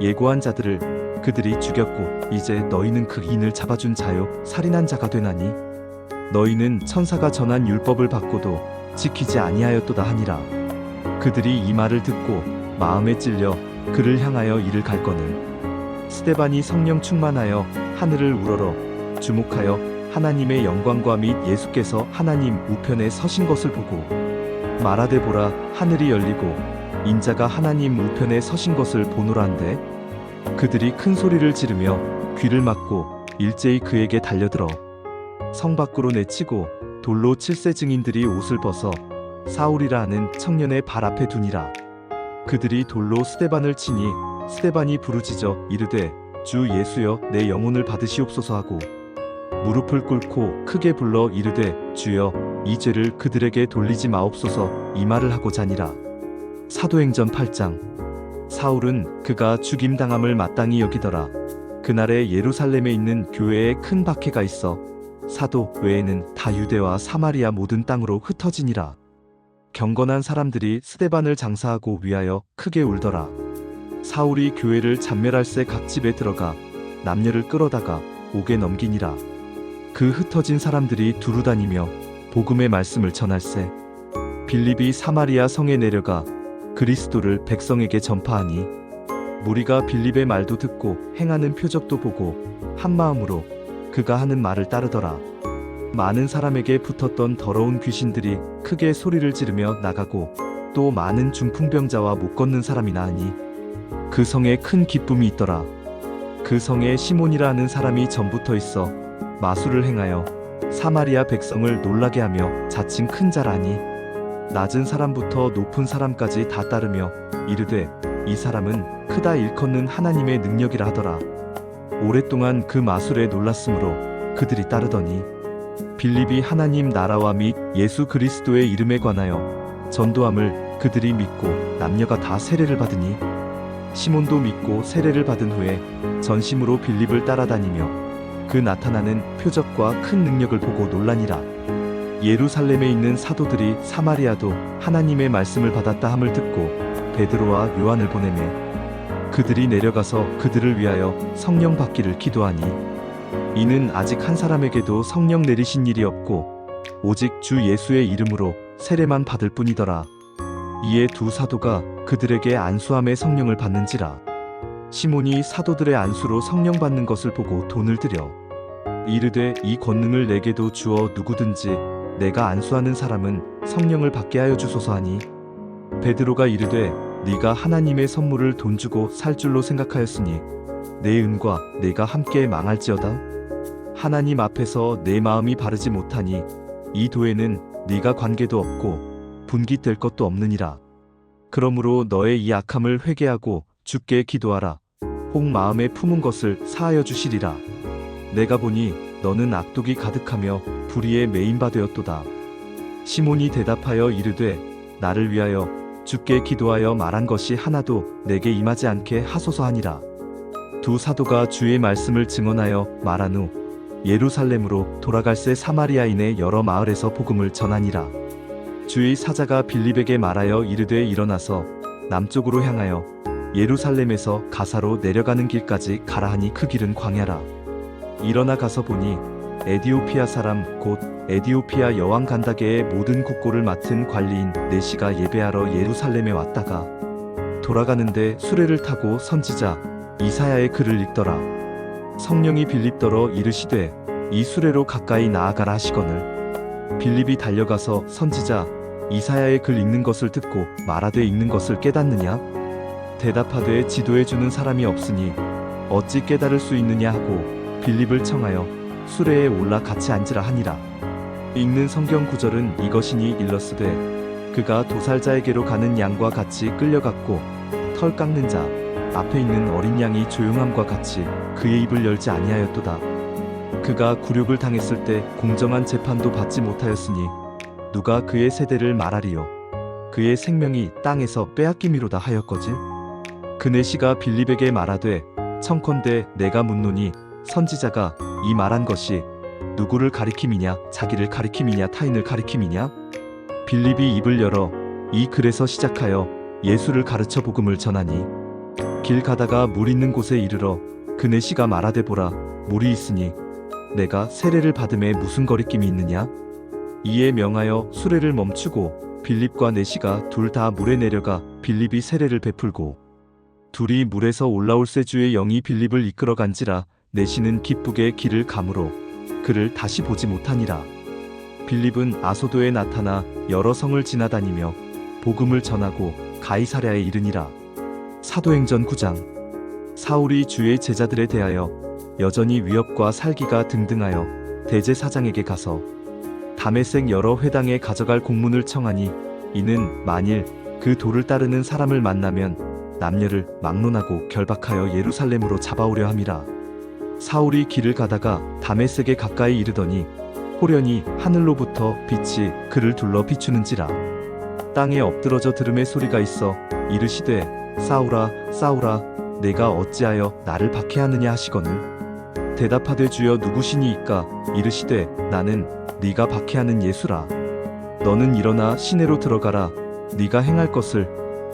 예고한 자들을 그들이 죽였고 이제 너희는 그 인을 잡아준 자요 살인한 자가 되나니 너희는 천사가 전한 율법을 받고도 지키지 아니하였도다 하니라. 그들이 이 말을 듣고 마음에 찔려 그를 향하여 이를 갈거늘 스데반이 성령 충만하여 하늘을 우러러 주목하여 하나님의 영광과 및 예수께서 하나님 우편에 서신 것을 보고 말하되 보라, 하늘이 열리고 인자가 하나님 우편에 서신 것을 보노라한데 그들이 큰 소리를 지르며 귀를 막고 일제히 그에게 달려들어 성 밖으로 내치고 돌로 칠세 증인들이 옷을 벗어 사울이라 하는 청년의 발 앞에 두니라. 그들이 돌로 스데반을 치니 스데반이 부르짖어 이르되 주 예수여 내 영혼을 받으시옵소서 하고 무릎을 꿇고 크게 불러 이르되 주여 이 죄를 그들에게 돌리지 마옵소서 이 말을 하고자 하니라. 사도행전 8장. 사울은 그가 죽임당함을 마땅히 여기더라. 그날에 예루살렘에 있는 교회에 큰 박해가 있어 사도 외에는 다 유대와 사마리아 모든 땅으로 흩어지니라. 경건한 사람들이 스데반을 장사하고 위하여 크게 울더라. 사울이 교회를 잔멸할새 각 집에 들어가 남녀를 끌어다가 옥에 넘기니라. 그 흩어진 사람들이 두루 다니며 복음의 말씀을 전할새 빌립이 사마리아 성에 내려가 그리스도를 백성에게 전파하니 무리가 빌립의 말도 듣고 행하는 표적도 보고 한 마음으로 그가 하는 말을 따르더라. 많은 사람에게 붙었던 더러운 귀신들이 크게 소리를 지르며 나가고 또 많은 중풍병자와 못 걷는 사람이 나으니 그 성에 큰 기쁨이 있더라. 그 성에 시몬이라 하는 사람이 전부터 있어 마술을 행하여 사마리아 백성을 놀라게 하며 자칭 큰 자라니 낮은 사람부터 높은 사람까지 다 따르며 이르되 이 사람은 크다 일컫는 하나님의 능력이라 하더라. 오랫동안 그 마술에 놀랐으므로 그들이 따르더니 빌립이 하나님 나라와 및 예수 그리스도의 이름에 관하여 전도함을 그들이 믿고 남녀가 다 세례를 받으니 시몬도 믿고 세례를 받은 후에 전심으로 빌립을 따라다니며 그 나타나는 표적과 큰 능력을 보고 놀라니라. 예루살렘에 있는 사도들이 사마리아도 하나님의 말씀을 받았다 함을 듣고 베드로와 요한을 보내매 그들이 내려가서 그들을 위하여 성령 받기를 기도하니 이는 아직 한 사람에게도 성령 내리신 일이 없고 오직 주 예수의 이름으로 세례만 받을 뿐이더라. 이에 두 사도가 그들에게 안수함의 성령을 받는지라. 시몬이 사도들의 안수로 성령 받는 것을 보고 돈을 들여 이르되 이 권능을 내게도 주어 누구든지 내가 안수하는 사람은 성령을 받게 하여 주소서 하니 베드로가 이르되 네가 하나님의 선물을 돈 주고 살 줄로 생각하였으니 내 은과 내가 함께 망할지어다. 하나님 앞에서 내 마음이 바르지 못하니 이 도에는 네가 관계도 없고 분깃될 것도 없느니라. 그러므로 너의 이 악함을 회개하고 주께 기도하라. 혹 마음에 품은 것을 사하여 주시리라. 내가 보니 너는 악독이 가득하며 불의에 매인 바 되었도다. 시몬이 대답하여 이르되 나를 위하여 주께 기도하여 말한 것이 하나도 내게 임하지 않게 하소서 하니라. 두 사도가 주의 말씀을 증언하여 말한 후 예루살렘으로 돌아갈새 사마리아인의 여러 마을에서 복음을 전하니라. 주의 사자가 빌립에게 말하여 이르되 일어나서 남쪽으로 향하여 예루살렘에서 가사로 내려가는 길까지 가라 하니 그 길은 광야라. 일어나 가서 보니 에디오피아 사람 곧 에디오피아 여왕 간다게의 모든 국고를 맡은 관리인 네시가 예배하러 예루살렘에 왔다가 돌아가는데 수레를 타고 선지자 이사야의 글을 읽더라. 성령이 빌립더러 이르시되 이 수레로 가까이 나아가라 하시거늘 빌립이 달려가서 선지자 이사야의 글 읽는 것을 듣고 말하되 읽는 것을 깨닫느냐? 대답하되 지도해 주는 사람이 없으니 어찌 깨달을 수 있느냐 하고 빌립을 청하여 수레에 올라 같이 앉으라 하니라. 읽는 성경 구절은 이것이니 일러스되 그가 도살자에게로 가는 양과 같이 끌려갔고 털 깎는 자 앞에 있는 어린 양이 조용함과 같이 그의 입을 열지 아니하였도다. 그가 굴욕을 당했을 때 공정한 재판도 받지 못하였으니 누가 그의 세대를 말하리요. 그의 생명이 땅에서 빼앗김이로다 하였거질. 그네시가 빌립에게 말하되 청컨대 내가 묻노니 선지자가 이 말한 것이 누구를 가리킴이냐 자기를 가리킴이냐 타인을 가리킴이냐? 빌립이 입을 열어 이 글에서 시작하여 예수를 가르쳐 복음을 전하니 길 가다가 물 있는 곳에 이르러 그네시가 말하되 보라 물이 있으니 내가 세례를 받음에 무슨 거리낌이 있느냐? 이에 명하여 수레를 멈추고 빌립과 네시가 둘 다 물에 내려가 빌립이 세례를 베풀고 둘이 물에서 올라올새 주의 영이 빌립을 이끌어 간지라. 네시는 기쁘게 길을 가므로 그를 다시 보지 못하니라. 빌립은 아소도에 나타나 여러 성을 지나다니며 복음을 전하고 가이사랴에 이르니라. 사도행전 9장. 사울이 주의 제자들에 대하여 여전히 위협과 살기가 등등하여 대제사장에게 가서 다메섹 여러 회당에 가져갈 공문을 청하니 이는 만일 그 도를 따르는 사람을 만나면 남녀를 막론하고 결박하여 예루살렘으로 잡아오려 함이라. 사울이 길을 가다가 다메섹에 가까이 이르더니 호련히 하늘로부터 빛이 그를 둘러 비추는지라. 땅에 엎드러져 들음의 소리가 있어 이르시되 사울아 사울아 내가 어찌하여 나를 박해하느냐 하시거늘 대답하되 주여 누구시니이까? 이르시되 나는 네가 박해하는 예수라. 너는 일어나 시내로 들어가라. 네가 행할 것을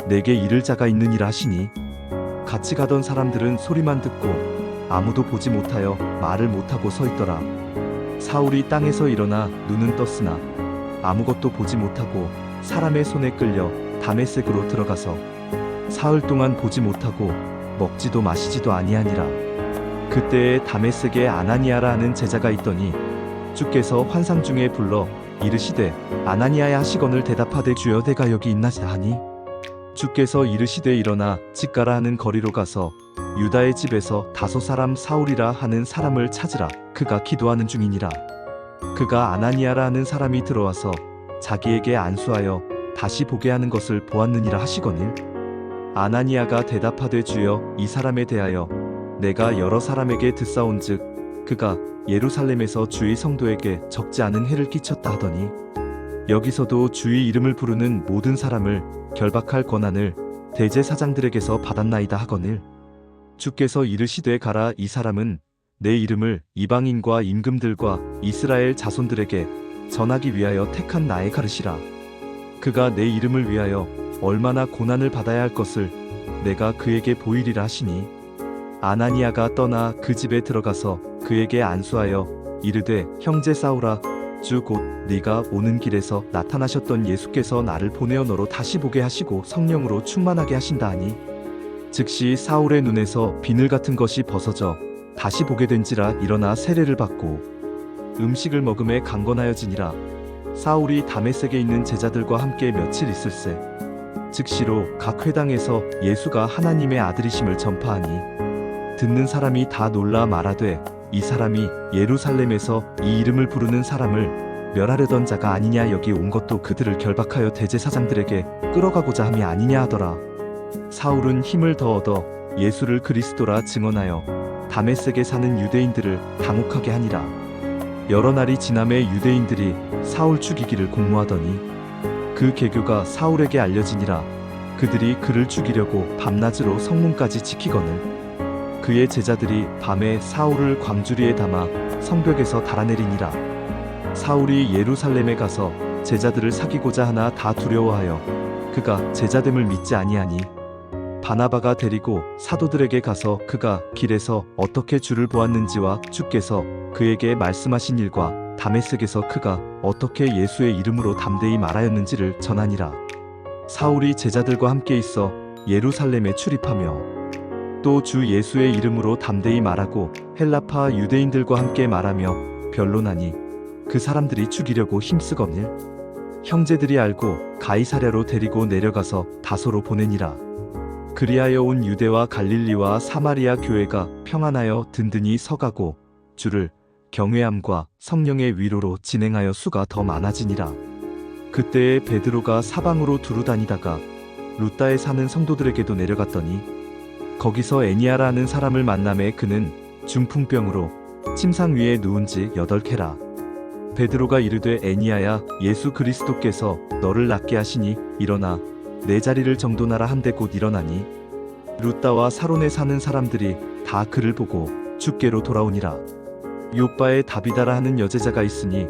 내게 이를 자가 있느니라 하시니 같이 가던 사람들은 소리만 듣고 아무도 보지 못하여 말을 못하고 서 있더라. 사울이 땅에서 일어나 눈은 떴으나 아무것도 보지 못하고 사람의 손에 끌려 다메섹으로 들어가서 사흘 동안 보지 못하고 먹지도 마시지도 아니하니라. 그때에 다메섹에 아나니아라 하는 제자가 있더니 주께서 환상 중에 불러 이르시되 아나니아야 하시거늘 대답하되 주여 내가 여기 있나자 하니 주께서 이르시되 일어나 집가라 하는 거리로 가서 유다의 집에서 다소 사람 사울이라 하는 사람을 찾으라. 그가 기도하는 중이니라. 그가 아나니아라 하는 사람이 들어와서 자기에게 안수하여 다시 보게 하는 것을 보았느니라 하시거늘 아나니아가 대답하되 주여 이 사람에 대하여 내가 여러 사람에게 듣사온즉 그가 예루살렘에서 주의 성도에게 적지 않은 해를 끼쳤다 하더니 여기서도 주의 이름을 부르는 모든 사람을 결박할 권한을 대제사장들에게서 받았나이다 하거늘 주께서 이르시되 가라. 이 사람은 내 이름을 이방인과 임금들과 이스라엘 자손들에게 전하기 위하여 택한 나의 가르시라. 그가 내 이름을 위하여 얼마나 고난을 받아야 할 것을 내가 그에게 보이리라 하시니 아나니아가 떠나 그 집에 들어가서 그에게 안수하여 이르되 형제 사울아 주 곧 네가 오는 길에서 나타나셨던 예수께서 나를 보내어 너로 다시 보게 하시고 성령으로 충만하게 하신다 하니 즉시 사울의 눈에서 비늘 같은 것이 벗어져 다시 보게 된지라. 일어나 세례를 받고 음식을 먹음에 강건하여지니라. 사울이 다메섹에 있는 제자들과 함께 며칠 있을새 즉시로 각 회당에서 예수가 하나님의 아들이심을 전파하니 듣는 사람이 다 놀라 말하되 이 사람이 예루살렘에서 이 이름을 부르는 사람을 멸하려던 자가 아니냐. 여기 온 것도 그들을 결박하여 대제사장들에게 끌어가고자 함이 아니냐 하더라. 사울은 힘을 더 얻어 예수를 그리스도라 증언하여 다메섹에 사는 유대인들을 당혹하게 하니라. 여러 날이 지남에 유대인들이 사울 죽이기를 공모하더니 그 계교가 사울에게 알려지니라. 그들이 그를 죽이려고 밤낮으로 성문까지 지키거늘 그의 제자들이 밤에 사울을 광주리에 담아 성벽에서 달아내리니라. 사울이 예루살렘에 가서 제자들을 사귀고자 하나 다 두려워하여 그가 제자됨을 믿지 아니하니 바나바가 데리고 사도들에게 가서 그가 길에서 어떻게 주를 보았는지와 주께서 그에게 말씀하신 일과 다메섹에서 그가 어떻게 예수의 이름으로 담대히 말하였는지를 전하니라. 사울이 제자들과 함께 있어 예루살렘에 출입하며 또 주 예수의 이름으로 담대히 말하고 헬라파 유대인들과 함께 말하며 변론하니 그 사람들이 죽이려고 힘쓰거늘 형제들이 알고 가이사랴로 데리고 내려가서 다소로 보내니라. 그리하여 온 유대와 갈릴리와 사마리아 교회가 평안하여 든든히 서가고 주를 경외함과 성령의 위로로 진행하여 수가 더 많아지니라. 그때에 베드로가 사방으로 두루 다니다가 루따에 사는 성도들에게도 내려갔더니 거기서 애니아라 하는 사람을 만나매 그는 중풍병으로 침상 위에 누운 지 8해라. 베드로가 이르되 애니아야 예수 그리스도께서 너를 낫게 하시니 일어나 내 자리를 정돈하라 한데 곧 일어나니 루따와 사론에 사는 사람들이 다 그를 보고 주께로 돌아오니라. 요빠에 다비다라 하는 여제자가 있으니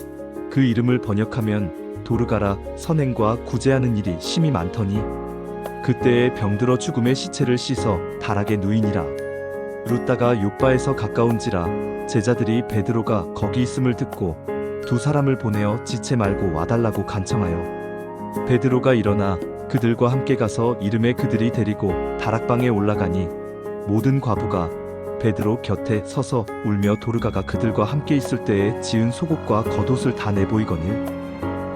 그 이름을 번역하면 도르가라 선행과 구제하는 일이 심히 많더니 그때에 병들어 죽음의 시체를 씻어 다락에 누이니라. 루따가 요빠에서 가까운지라 제자들이 베드로가 거기 있음을 듣고 2사람을 보내어 지체 말고 와달라고 간청하여 베드로가 일어나 그들과 함께 가서 이름에 그들이 데리고 다락방에 올라가니 모든 과부가 베드로 곁에 서서 울며 도르가가 그들과 함께 있을 때에 지은 속옷과 겉옷을 다 내보이거늘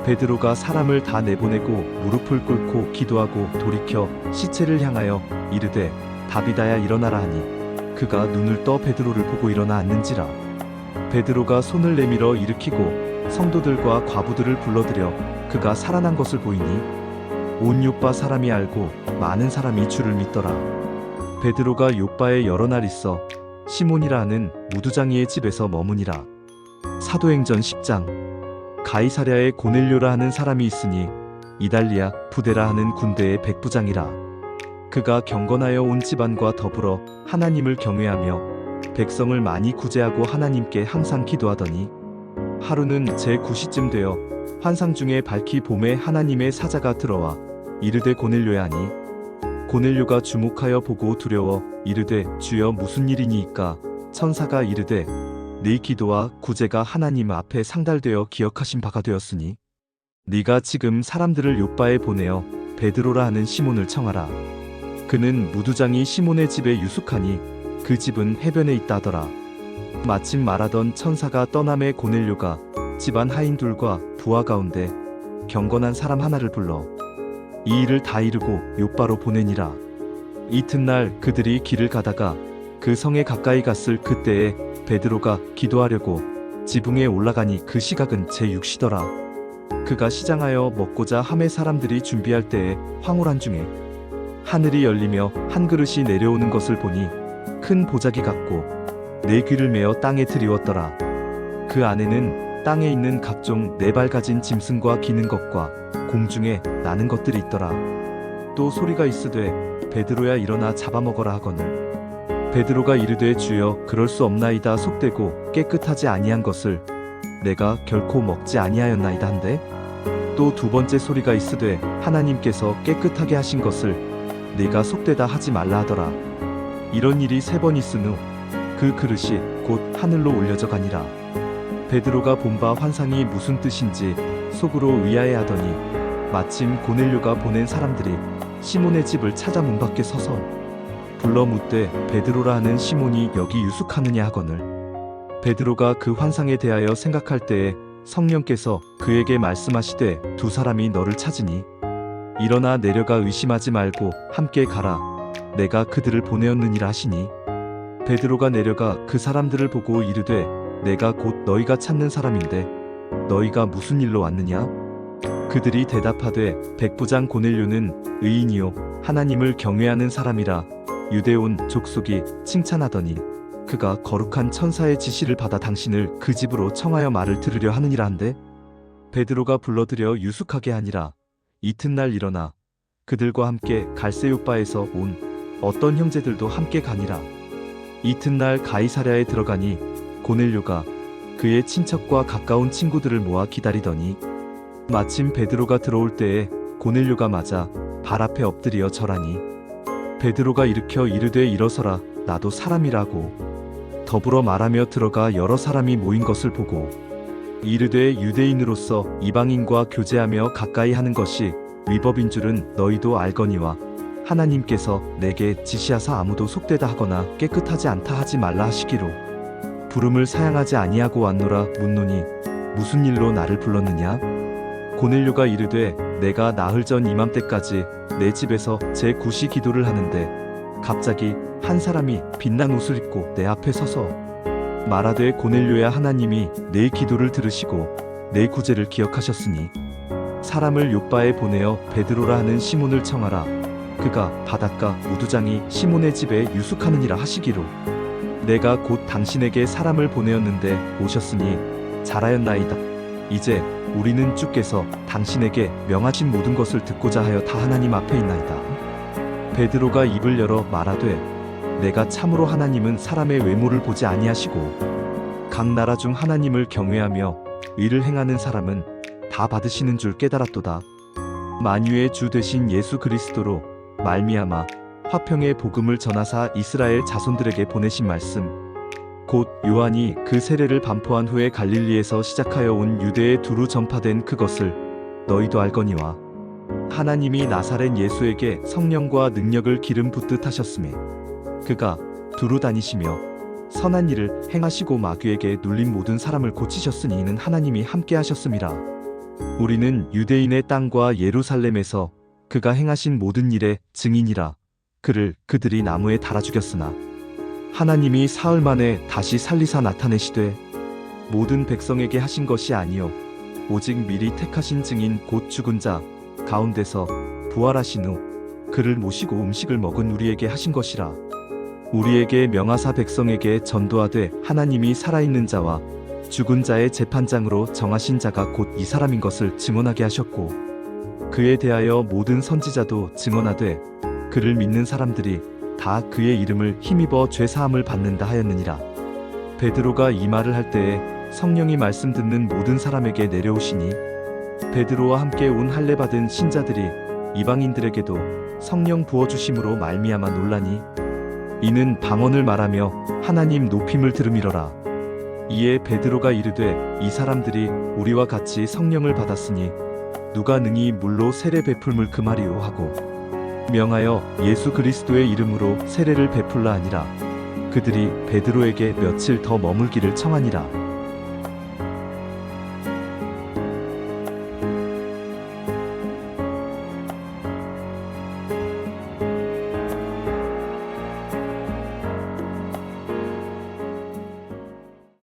베드로가 사람을 다 내보내고 무릎을 꿇고 기도하고 돌이켜 시체를 향하여 이르되 다비다야 일어나라 하니 그가 눈을 떠 베드로를 보고 일어나 앉는지라. 베드로가 손을 내밀어 일으키고 성도들과 과부들을 불러들여 그가 살아난 것을 보이니 온 요빠 사람이 알고 많은 사람이 주를 믿더라. 베드로가 요빠에 여러 날 있어 시몬이라 하는 무두장이의 집에서 머무니라. 사도행전 10장. 가이사랴에 고넬료라 하는 사람이 있으니 이달리아 부데라 하는 군대의 백부장이라. 그가 경건하여 온 집안과 더불어 하나님을 경외하며 백성을 많이 구제하고 하나님께 항상 기도하더니 하루는 제9시쯤 되어 환상 중에 밝히 봄에 하나님의 사자가 들어와 이르되 고넬료야 하니 고넬료가 주목하여 보고 두려워 이르되 주여 무슨 일이니이까 천사가 이르되 네 기도와 구제가 하나님 앞에 상달되어 기억하신 바가 되었으니 네가 지금 사람들을 요빠에 보내어 베드로라 하는 시몬을 청하라. 그는 무두장이 시몬의 집에 유숙하니 그 집은 해변에 있다더라. 마침 말하던 천사가 떠남에 고넬료가 집안 하인둘과 부하 가운데 경건한 사람 하나를 불러 이 일을 다 이루고 요빠로 보내니라. 이튿날 그들이 길을 가다가 그 성에 가까이 갔을 그때에 베드로가 기도하려고 지붕에 올라가니 그 시각은 제6시더라. 그가 시장하여 먹고자 함에 사람들이 준비할 때에 황홀한 중에 하늘이 열리며 한 그릇이 내려오는 것을 보니 큰 보자기 같고 4귀를 메어 땅에 들이웠더라. 그 안에는 땅에 있는 각종 4발 가진 짐승과 기는 것과 공중에 나는 것들이 있더라. 또 소리가 있으되 베드로야 일어나 잡아먹어라 하거늘 베드로가 이르되 주여 그럴 수 없나이다. 속되고 깨끗하지 아니한 것을 내가 결코 먹지 아니하였나이다 한데 또 2번째 소리가 있으되 하나님께서 깨끗하게 하신 것을 네가 속되다 하지 말라 하더라. 이런 일이 3번 있은 후 그 그릇이 곧 하늘로 올려져 가니라. 베드로가 본 바 환상이 무슨 뜻인지 속으로 의아해하더니 마침 고넬료가 보낸 사람들이 시몬의 집을 찾아 문 밖에 서서 불러 묻되 베드로라 하는 시몬이 여기 유숙하느냐 하거늘 베드로가 그 환상에 대하여 생각할 때에 성령께서 그에게 말씀하시되 2사람이 너를 찾으니 일어나 내려가 의심하지 말고 함께 가라. 내가 그들을 보내었느니라 하시니 베드로가 내려가 그 사람들을 보고 이르되 내가 곧 너희가 찾는 사람인데 너희가 무슨 일로 왔느냐? 그들이 대답하되 백부장 고넬료는 의인이요 하나님을 경외하는 사람이라 유대온 족속이 칭찬하더니 그가 거룩한 천사의 지시를 받아 당신을 그 집으로 청하여 말을 들으려 하느니라 한데 베드로가 불러들여 유숙하게 하니라. 이튿날 일어나 그들과 함께 갈세 요빠에서 온 어떤 형제들도 함께 가니라. 이튿날 가이사랴에 들어가니 고넬료가 그의 친척과 가까운 친구들을 모아 기다리더니 마침 베드로가 들어올 때에 고넬료가 맞아 발 앞에 엎드려 절하니 베드로가 일으켜 이르되 일어서라 나도 사람이라고 더불어 말하며 들어가 여러 사람이 모인 것을 보고 이르되 유대인으로서 이방인과 교제하며 가까이 하는 것이 위법인 줄은 너희도 알거니와 하나님께서 내게 지시하사 아무도 속되다 하거나 깨끗하지 않다 하지 말라 하시기로 부름을 사양하지 아니하고 왔노라 묻노니 무슨 일로 나를 불렀느냐? 고넬료가 이르되 내가 나흘 전 이맘때까지 내 집에서 제9시 기도를 하는데 갑자기 한 사람이 빛난 옷을 입고 내 앞에 서서 말하되 고넬료야 하나님이 내 기도를 들으시고 내 구제를 기억하셨으니 사람을 요바에 보내어 베드로라 하는 시몬을 청하라 그가 바닷가 무두장이 시몬의 집에 유숙하느니라 하시기로 내가 곧 당신에게 사람을 보내었는데 오셨으니 잘하였나이다. 이제 우리는 주께서 당신에게 명하신 모든 것을 듣고자 하여 다 하나님 앞에 있나이다. 베드로가 입을 열어 말하되 내가 참으로 하나님은 사람의 외모를 보지 아니하시고 각 나라 중 하나님을 경외하며 의를 행하는 사람은 다 받으시는 줄 깨달았도다. 만유의 주 되신 예수 그리스도로 말미암아 화평의 복음을 전하사 이스라엘 자손들에게 보내신 말씀 곧 요한이 그 세례를 반포한 후에 갈릴리에서 시작하여 온 유대에 두루 전파된 그것을 너희도 알거니와 하나님이 나사렛 예수에게 성령과 능력을 기름 붓듯 하셨음에 그가 두루 다니시며 선한 일을 행하시고 마귀에게 눌린 모든 사람을 고치셨으니 이는 하나님이 함께 하셨음이라. 우리는 유대인의 땅과 예루살렘에서 그가 행하신 모든 일의 증인이라. 그를 그들이 나무에 달아 죽였으나 하나님이 사흘 만에 다시 살리사 나타내시되 모든 백성에게 하신 것이 아니요 오직 미리 택하신 증인 곧 죽은 자 가운데서 부활하신 후 그를 모시고 음식을 먹은 우리에게 하신 것이라. 우리에게 명하사 백성에게 전도하되 하나님이 살아있는 자와 죽은 자의 재판장으로 정하신 자가 곧 이 사람인 것을 증언하게 하셨고 그에 대하여 모든 선지자도 증언하되 그를 믿는 사람들이 다 그의 이름을 힘입어 죄사함을 받는다 하였느니라. 베드로가 이 말을 할 때에 성령이 말씀 듣는 모든 사람에게 내려오시니 베드로와 함께 온 할례 받은 신자들이 이방인들에게도 성령 부어주심으로 말미암아 놀라니 이는 방언을 말하며 하나님 높임을 들음이러라. 이에 베드로가 이르되 이 사람들이 우리와 같이 성령을 받았으니 누가 능히 물로 세례 베풀물 금하리요 하고 명하여 예수 그리스도의 이름으로 세례를 베풀라 하니라. 그들이 베드로에게 며칠 더 머물기를 청하니라.